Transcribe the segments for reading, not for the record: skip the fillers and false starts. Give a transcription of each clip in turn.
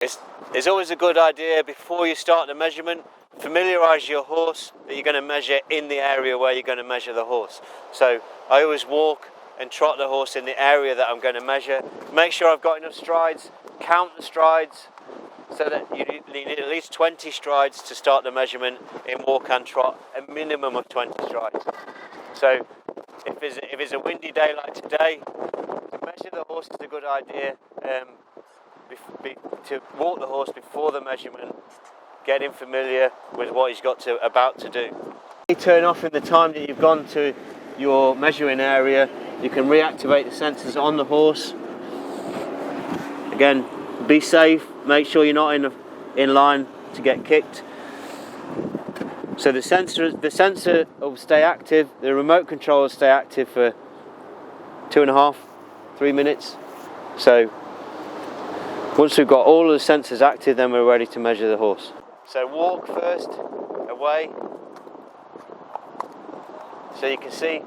It's always a good idea before you start the measurement, familiarise your horse that you're going to measure in the area where you're going to measure the horse. So I always walk and trot the horse in the area that I'm going to measure. Make sure I've got enough strides, count the strides, so that you need at least 20 strides to start the measurement in walk and trot, a minimum of 20 strides. So if it's a windy day like today, to measure the horse is a good idea. To walk the horse before the measurement, get him familiar with what he's about to do. You turn off in the time that you've gone to your measuring area. You can reactivate the sensors on the horse. Again, be safe. Make sure you're not in line to get kicked. So the sensor will stay active. The remote control will stay active for 2.5, 3 minutes. So once we've got all of the sensors active, then we're ready to measure the horse. So walk first, away. So you can see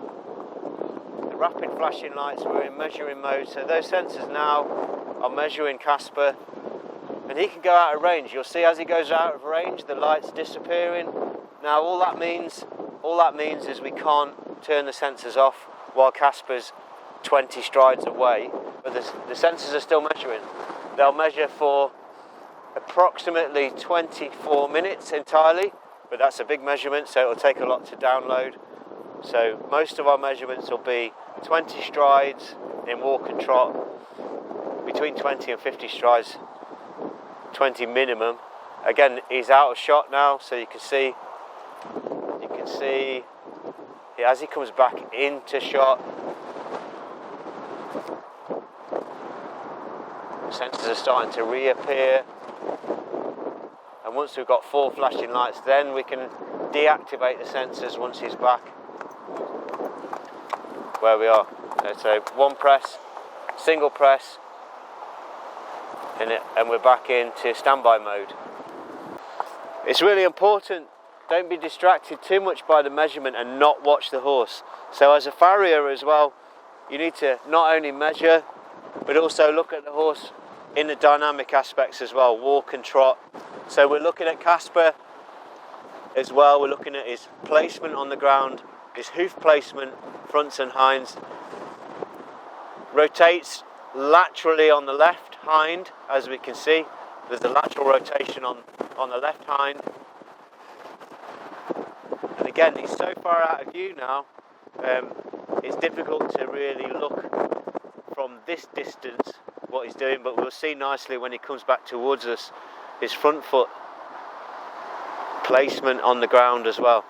the rapid flashing lights, we're in measuring mode. So those sensors now are measuring Casper, and he can go out of range. You'll see as he goes out of range, the light's disappearing. Now all that means is we can't turn the sensors off while Casper's 20 strides away, but the sensors are still measuring. They'll measure for approximately 24 minutes entirely, but that's a big measurement, so it'll take a lot to download. So most of our measurements will be 20 strides in walk and trot, between 20 and 50 strides, 20 minimum. Again, he's out of shot now, so you can see as he comes back into shot, sensors are starting to reappear, and once we've got 4 flashing lights, then we can deactivate the sensors once he's back where we are. So one press, single press, and we're back into standby mode. It's really important, don't be distracted too much by the measurement and not watch the horse. So as a farrier as well, you need to not only measure but also look at the horse in the dynamic aspects as well, walk and trot. So we're looking at Casper as well, we're looking at his placement on the ground, his hoof placement, fronts and hinds. Rotates laterally on the left hind, as we can see. There's a lateral rotation on the left hind. And again, he's so far out of view now, it's difficult to really look from this distance what he's doing, but we'll see nicely when he comes back towards us, his front foot placement on the ground as well.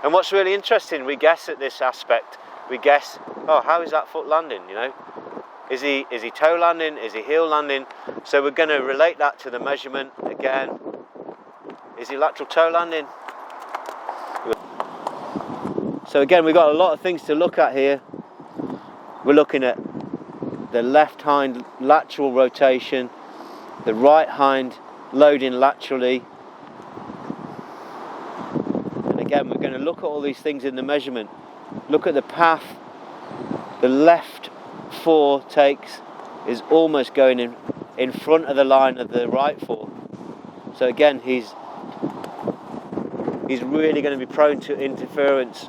And what's really interesting, we guess at this aspect, we guess, oh, how is that foot landing, you know? Is he toe landing, is he heel landing? So we're going to relate that to the measurement again. Is he lateral toe landing? So again, we've got a lot of things to look at here. We're looking at the left hind lateral rotation, the right hind loading laterally. And again, we're going to look at all these things in the measurement. Look at the path. The left 4 takes is almost going in front of the line of the right 4. So again, he's really going to be prone to interference